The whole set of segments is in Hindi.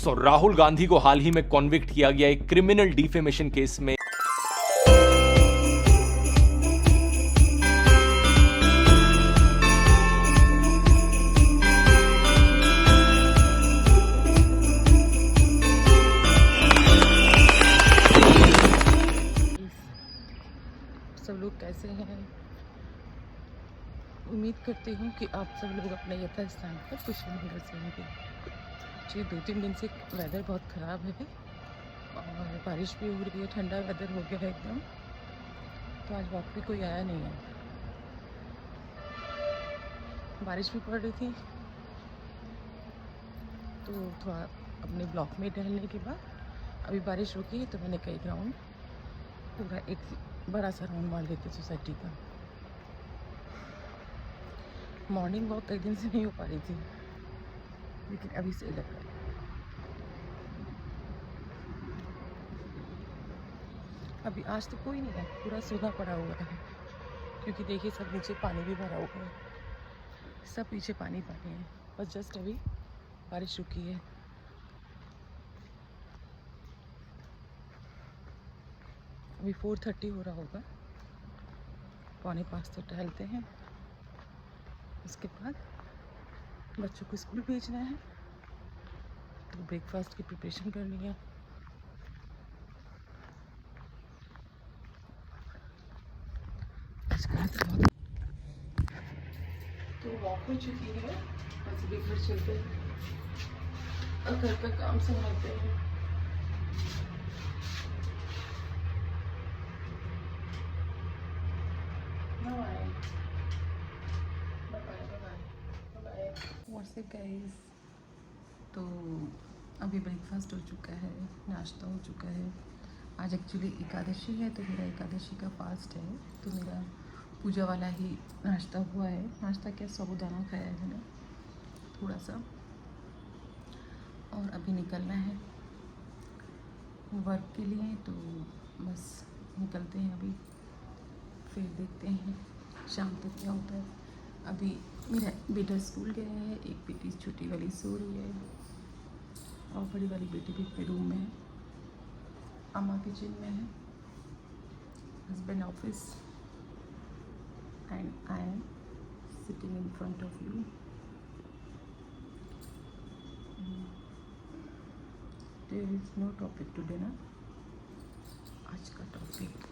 राहुल गांधी को हाल ही में कॉन्विक्ट किया गया एक क्रिमिनल डिफेमेशन केस में सब लोग कैसे हैं। उम्मीद करती हूँ कि आप सब लोग अपने यथास्थान पर कुशल मंगल से होंगे। जी 2-3 दिन से वेदर बहुत ख़राब है और बारिश भी हो रही है, ठंडा वेदर हो गया है एकदम। तो आज वॉक पे कोई आया नहीं है, बारिश भी पड़ रही थी। तो थोड़ा अपने ब्लॉक में टहलने के बाद अभी बारिश रुकी है तो मैंने कई राउंड पूरा एक बड़ा सा राउंड मार लेती सोसाइटी का। मॉर्निंग वॉक कई दिन से नहीं हो पा रही थी, लेकिन अभी सही लग रहा है। अभी आज तो कोई नहीं है, पूरा सूना पड़ा हुआ है, क्योंकि देखिए सब नीचे पानी भी भरा हुआ है, सब पीछे पानी पानी है। बस जस्ट अभी बारिश रुकी है। अभी 4:30 हो रहा होगा, 4:45 तो टहलते हैं। उसके बाद बच्चों को स्कूल भेजना है तो ब्रेकफास्ट की प्रिपरेशन करनी है। तो वॉक हो चुकी है, बस अभी घर चलते हैं और घर का काम संभालते हैं। व्हाट्सएप गाइस, तो अभी ब्रेकफास्ट हो चुका है, नाश्ता हो चुका है। आज एक्चुअली एकादशी है तो मेरा एकादशी का फास्ट है, तो मेरा पूजा वाला ही नाश्ता हुआ है। नाश्ता क्या, साबूदाना खाया है मैंने थोड़ा सा, और अभी निकलना है वर्क के लिए। तो बस निकलते हैं अभी, फिर देखते हैं शाम तक क्या होता है। अभी मेरा बेटा स्कूल गया है, एक बेटी छोटी वाली सो रही है और बड़ी वाली बेटी भी अपने रूम में है। अम्मा किचन में है, husband office, and I am sitting in front of you. There is no topic today ना। आज का टॉपिक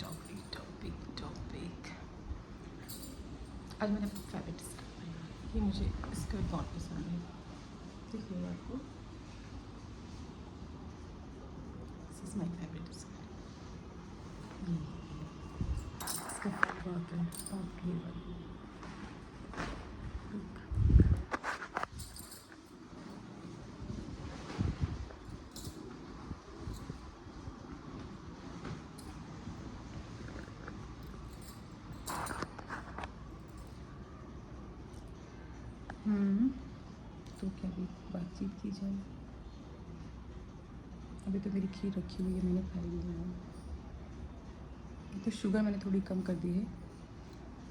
आज मैंने अपना फेवरेट स्कर्ट पहना। ये मुझे स्कर्ट बहुत पसंद है, देखिए आपको, this is my favourite skirt. इसका बहुत है, बहुत घेर वाली। तो क्या अभी बातचीत की जाए। अभी तो मेरी खीर रखी हुई है, मैंने खाई नहीं है। तो शुगर मैंने थोड़ी कम कर दी है।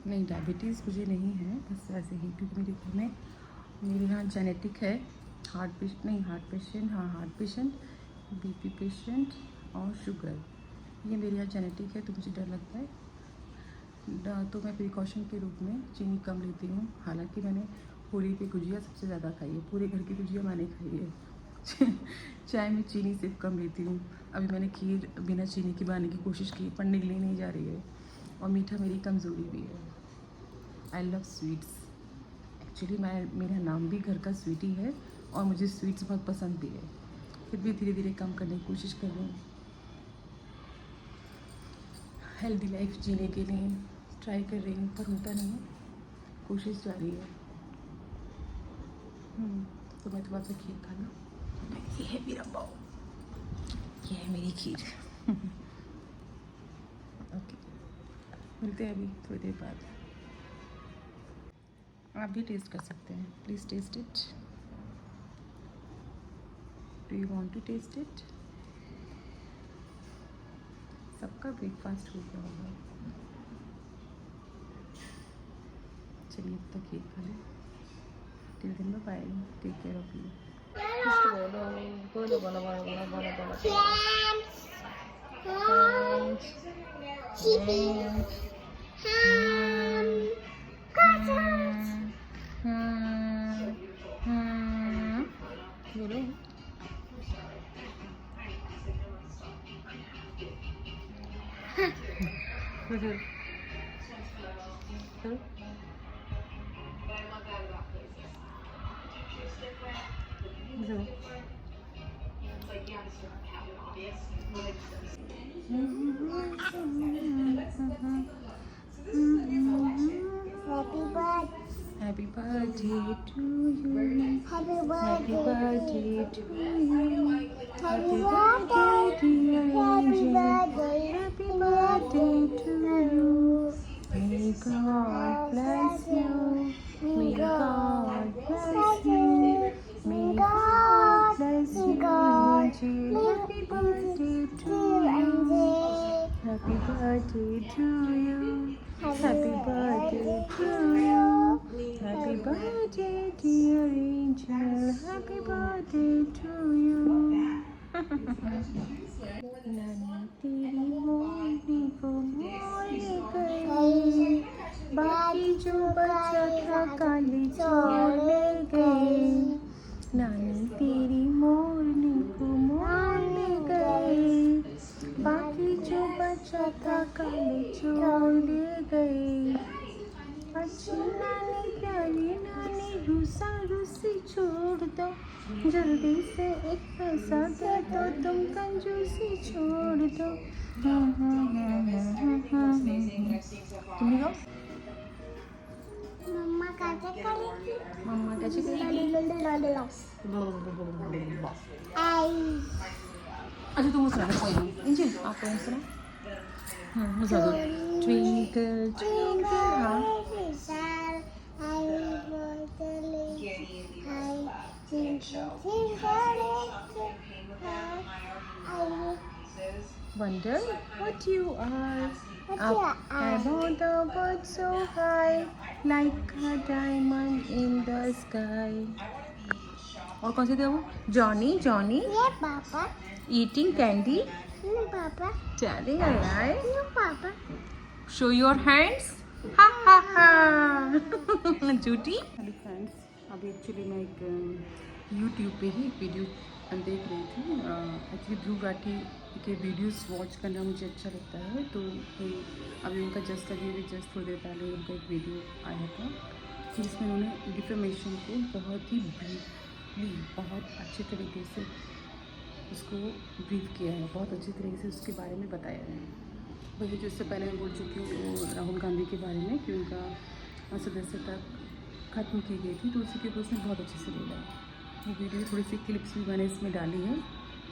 नहीं, डायबिटीज़ मुझे नहीं है, बस वैसे ही, क्योंकि मेरे घर में मेरे यहाँ जेनेटिक है। हार्ट पेशेंट, बीपी पेशेंट और शुगर, ये मेरे यहाँ जेनेटिक है। तो मुझे डर लगता है, तो मैं प्रिकॉशन के रूप में चीनी कम लेती हूँ। हालांकि मैंने होली पे गुजिया सबसे ज़्यादा खाई है, पूरे घर की गुजिया मैंने खाई है। चाय में चीनी सिर्फ कम लेती हूँ। अभी मैंने खीर बिना चीनी की बनाने की कोशिश की, पर निकली नहीं जा रही है, और मीठा मेरी कमज़ोरी भी है। आई लव स्वीट्स, एक्चुअली मेरा नाम भी घर का स्वीटी है, और मुझे स्वीट्स बहुत पसंद भी है। फिर भी धीरे धीरे कम करने की कोशिश कर रही हूँ, हेल्दी लाइफ जीने के लिए ट्राई कर रही हूँ, पर होता नहीं है, कोशिश जारी है। तो मैं थोड़ा सा खीर खा लूँ। ये है मेरा बाउ, ये है मेरी खीर। ओके, मिलते हैं अभी थोड़ी देर बाद। आप भी टेस्ट कर सकते हैं, please test it. Do you want to test it? सबका ब्रेकफास्ट हो गया होगा, चलिए अब तक खीर खा लें। Till then bye, take care of you. बोलो बोलो बोलो बोलो बोलो बोलो बोलो Happy birthday to you. Happy birthday to you. Happy birthday dear angel. Happy birthday to you. May God bless you. May God bless you. May God bless you, angel. Happy birthday to you. Happy birthday to you. Happy birthday to you. Happy birthday dear angel. Happy birthday to you. नानी तेरी मोरनी को मोर ले गई, बाकी जो बचा था काली छोड़ ले गई। नानी तेरी मोरनी को मोर ले गई, बाकी जो बचा था काली छोड़ ले गई। अच्छी नानी प्यारी नानी रूसा रूसी छोड़ दो, जल्दी से एक पैसा दे दो, तुम कंजूसी छोड़ दो। तुम भी गाओ। मम्मा कैसे करेगी? मम्मा कैसे करेगी? अच्छा तुम सुना पोएम इंजन आप पोएम सुना। हाँ मजा दो। ट्विंकल ट्विंकल हाँ Wonder what you are. Up above the bird so high, like a diamond in the sky. और कौन से थे वो? Johnny, Johnny. ये पापा। Eating candy. ये पापा। Telling a lie. ये पापा। Show your hands. Ha ha ha. झूठी. हेलो फ्रेंड्स, अभी एक्चुअली मैं एक यूट्यूब पे ही एक वीडियो देख रही थी। एक्चुअली ध्रुव राठी के वीडियोस वॉच करना मुझे अच्छा लगता है, तो अभी उनका जस्ट थोड़ी देर पहले उनका एक वीडियो आया था जिसमें उन्होंने डिफेमेशन को बहुत ही ब्रीफली बहुत अच्छे तरीके से उसको ब्रीफ किया है, बहुत अच्छे तरीके से उसके बारे में बताया है। वही जो इससे पहले मैं बोल चुकी हूँ वो राहुल गांधी के बारे में कि उनका सदस्यता ख़त्म की गई थी, तो उसी के ऊपर उसने बहुत अच्छे से बोला है। वो वीडियो थोड़ी सी क्लिप्स भी मैंने इसमें डाली है,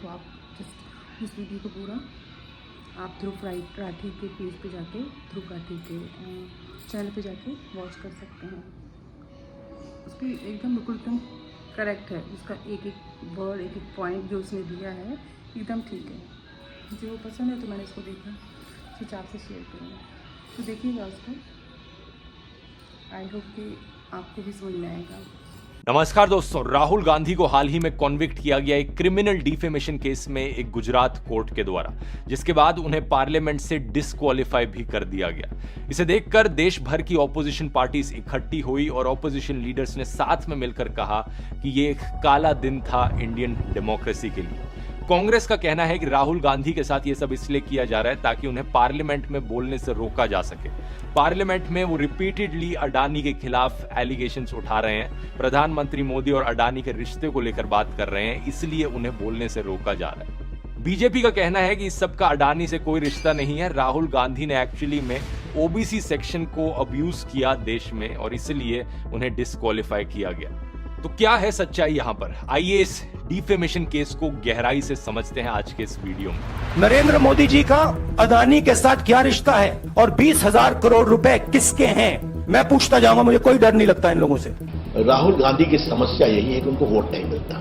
तो आप जस्ट उस वीडियो को पूरा आप ध्रुव राठी के पेज पे जाके, ध्रुव राठी के चैनल पे जाके वॉच कर सकते हैं। उसकी एकदम बिल्कुल एकदम करेक्ट है, उसका एक एक वर्ड एक एक पॉइंट जो उसने दिया है एकदम ठीक है। मुझे वो पसंद है तो मैंने इसको देखा, सोचा आपसे शेयर करूँगा, तो देखिएगा उसको। आई होप कि आपको भी समझ में आएगा। नमस्कार दोस्तों, राहुल गांधी को हाल ही में कॉन्विक्ट किया गया एक क्रिमिनल डिफेमेशन केस में एक गुजरात कोर्ट के द्वारा, जिसके बाद उन्हें पार्लियामेंट से डिस्क्वालीफाई भी कर दिया गया। इसे देखकर देश भर की ऑपोजिशन पार्टीज इकट्ठी हुई और ऑपोजिशन लीडर्स ने साथ में मिलकर कहा कि ये एक काला दिन था इंडियन डेमोक्रेसी के लिए। कांग्रेस का कहना है कि राहुल गांधी के साथ ये सब इसलिए किया जा रहा है ताकि उन्हें पार्लियामेंट में बोलने से रोका जा सके। पार्लियामेंट में वो रिपीटेडली अडानी के खिलाफ एलिगेशंस उठा रहे हैं, प्रधानमंत्री मोदी और अडानी के रिश्ते को लेकर बात कर रहे हैं, इसलिए उन्हें बोलने से रोका जा रहा है। बीजेपी का कहना है कि इस सब का अडानी से कोई रिश्ता नहीं है, राहुल गांधी ने एक्चुअली में ओबीसी सेक्शन को अब्यूज किया देश में और इसलिए उन्हें डिस्क्वालीफाई किया गया। तो क्या है सच्चाई यहाँ पर? आइए इस डिफेमेशन केस को गहराई से समझते हैं आज के इस वीडियो में। नरेंद्र मोदी जी का अदानी के साथ क्या रिश्ता है और 20,000 करोड़ रुपए किसके हैं, मैं पूछता जाऊंगा। मुझे कोई डर नहीं लगता इन लोगों से। राहुल गांधी की समस्या यही है कि उनको वोट नहीं मिलता,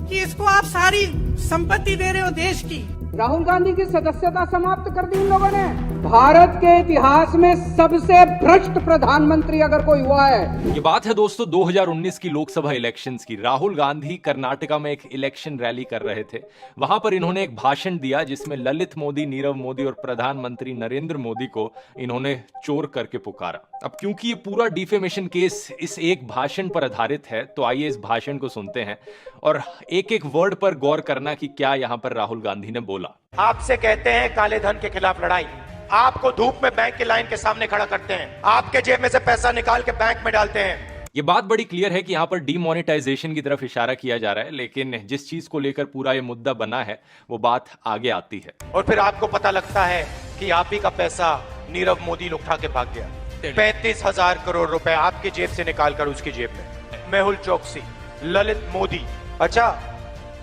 कि इसको आप सारी संपत्ति दे रहे हो देश की। राहुल गांधी की सदस्यता समाप्त कर दी इन लोगों ने। भारत के इतिहास में सबसे भ्रष्ट प्रधानमंत्री अगर कोई हुआ है। ये बात है दोस्तों 2019 की लोकसभा इलेक्शंस की। राहुल गांधी कर्नाटका में एक इलेक्शन रैली कर रहे थे। वहां पर इन्होंने एक भाषण दिया जिसमें ललित मोदी, नीरव मोदी और प्रधानमंत्री नरेंद्र मोदी को इन्होंने चोर करके पुकारा। अब क्योंकि ये पूरा डिफेमेशन केस इस एक भाषण पर आधारित है, तो आइए इस भाषण को सुनते हैं और एक एक वर्ड पर गौर करना कि क्या यहां पर राहुल गांधी ने बोला। आपसे कहते हैं काले धन के खिलाफ लड़ाई, आपको धूप में बैंक की लाइन के सामने खड़ा करते हैं, आपके जेब में से पैसा निकाल के बैंक में डालते हैं। ये बात बड़ी क्लियर है कि यहाँ पर डीमोनेटाइजेशन की तरफ इशारा किया जा रहा है, लेकिन जिस चीज को लेकर पूरा ये मुद्दा बना है वो बात आगे आती है। और फिर आपको पता लगता है कि आप ही का पैसा नीरव मोदी ने उठा के भाग गया। 35,000 करोड़ रुपए आपकी जेब से निकालकर उसकी जेब में। मेहुल चोकसी, ललित मोदी। अच्छा,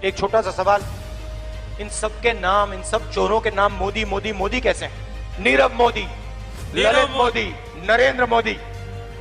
एक छोटा सा सवाल, इन सब के नाम, इन सब चोरों के नाम मोदी मोदी मोदी कैसे हैं? नीरव मोदी, ललित मोदी, नरेंद्र मोदी,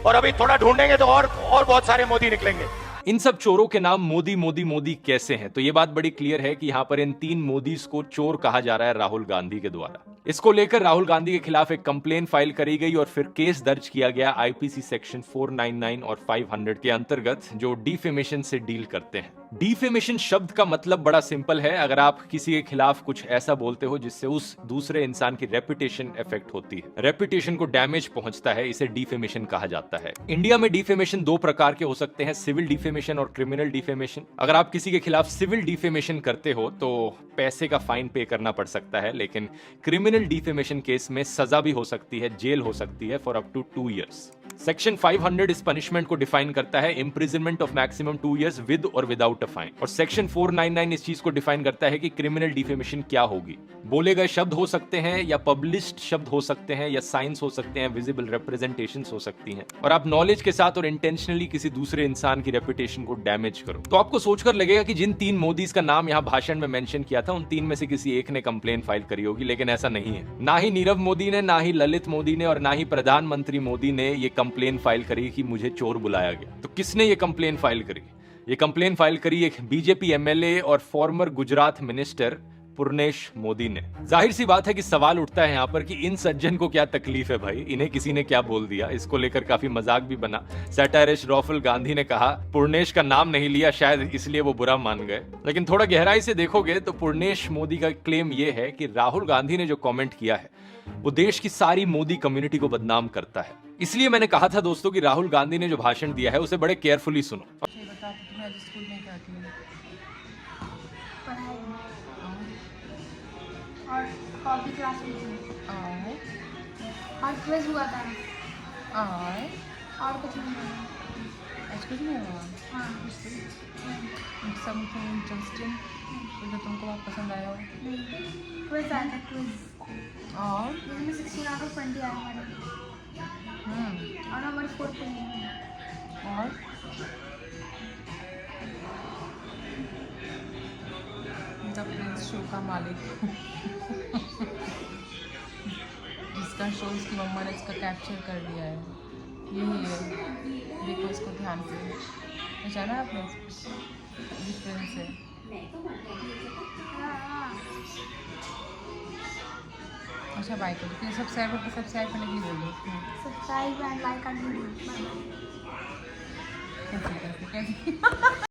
और अभी थोड़ा ढूंढेंगे तो और बहुत सारे मोदी निकलेंगे। इन सब चोरों के नाम मोदी मोदी मोदी कैसे हैं? तो ये बात बड़ी क्लियर है कि यहाँ पर इन 3 मोदीज को चोर कहा जा रहा है राहुल गांधी के द्वारा। इसको लेकर राहुल गांधी के खिलाफ एक कंप्लेन फाइल करी गई और फिर केस दर्ज किया गया आईपीसी सेक्शन 499 और 500 के अंतर्गत, जो डिफेमेशन से डील करते हैं। डिफेमेशन शब्द का मतलब बड़ा सिंपल है, अगर आप किसी के खिलाफ कुछ ऐसा बोलते हो जिससे उस दूसरे इंसान की रेपुटेशन इफेक्ट होती है, रेपुटेशन को डैमेज पहुंचता है, इसे डिफेमेशन कहा जाता है। इंडिया में डिफेमेशन 2 प्रकार के हो सकते हैं, सिविल डिफेमेशन और क्रिमिनल डिफेमेशन। अगर आप किसी के खिलाफ सिविल डिफेमेशन करते हो तो पैसे का फाइन पे करना पड़ सकता है, लेकिन क्रिमिनल डिफेमेशन केस में सजा भी हो सकती है, जेल हो सकती है for up to 2 years. Section 500 इस पनिशमेंट को डिफाइन करता है, imprisonment of maximum 2 years with और विदाउट अ फाइन। और सेक्शन 499 इस चीज को डिफाइन करता है कि क्रिमिनल डिफेमेशन क्या होगी। बोले गए शब्द हो सकते हैं या पब्लिश्ड शब्द हो सकते हैं या साइंस हो सकते हैं, विजिबल रिप्रेजेंटेशंस हो सकती हैं, और आप नॉलेज के साथ और इंटेंशनली किसी दूसरे इंसान की रेपुटेशन को डैमेज करो। तो आपको सोचकर लगेगा कि जिन 3 मोदीज का नाम यहाँ भाषण में मेंशन किया था, उन 3 में से किसी एक ने कंप्लेन फाइल करी होगी, लेकिन ऐसा नहीं है। ना ही नीरव मोदी ने, ना ही ललित मोदी ने और ना ही प्रधानमंत्री मोदी ने ये कंप्लेन फाइल करी कि मुझे चोर बुलाया गया। तो किसने ये कंप्लेन फाइल करी? ये कंप्लेन फाइल करी एक बीजेपी एमएलए और फॉर्मर गुजरात मिनिस्टर पुर्नेश मोदी ने। जाहिर सी बात है कि सवाल उठता है यहाँ पर कि इन सज्जन को क्या तकलीफ है भाई, इन्हें किसी ने क्या बोल दिया। इसको लेकर काफी मजाक भी बना। सैटारिस्ट राहुल गांधी ने कहा पुर्नेश का नाम नहीं लिया, शायद इसलिए वो बुरा मान गए। लेकिन थोड़ा गहराई से देखोगे तो पुर्नेश मोदी का क्लेम ये है कि राहुल गांधी ने जो कमेंट किया है वो देश की सारी मोदी कम्युनिटी को बदनाम करता है। इसलिए मैंने कहा था दोस्तों कि राहुल गांधी ने जो भाषण दिया है उसे बड़े केयरफुली सुनो। बता, तुम्हें आज स्कूल में क्या किया? पढ़ाई और कॉपी क्लास में और क्विज हुआ था और कुछ नहीं हुआ। आज कुछ नहीं हुआ? हाँ समथिंग इंटरेस्टिंग जो तुमको बहुत पसंद आया हो? नहीं, क्विज आया था, क्विज और जिसमें 16 आउट ऑफ 20 आया हमारे, और नंबर 4 पे नहीं है। और द प्रिंस शो का मालिक जिसका शो उसकी मम्मा ने इसका कैप्चर कर लिया है, यही है। देखो इसको ध्यान से, पहचाना आपने? ये प्रिंस है। अच्छा बाय कर दो, सब्सक्राइब करने के लिए बोलो। सब्सक्राइब एंड लाइक एंड कैसे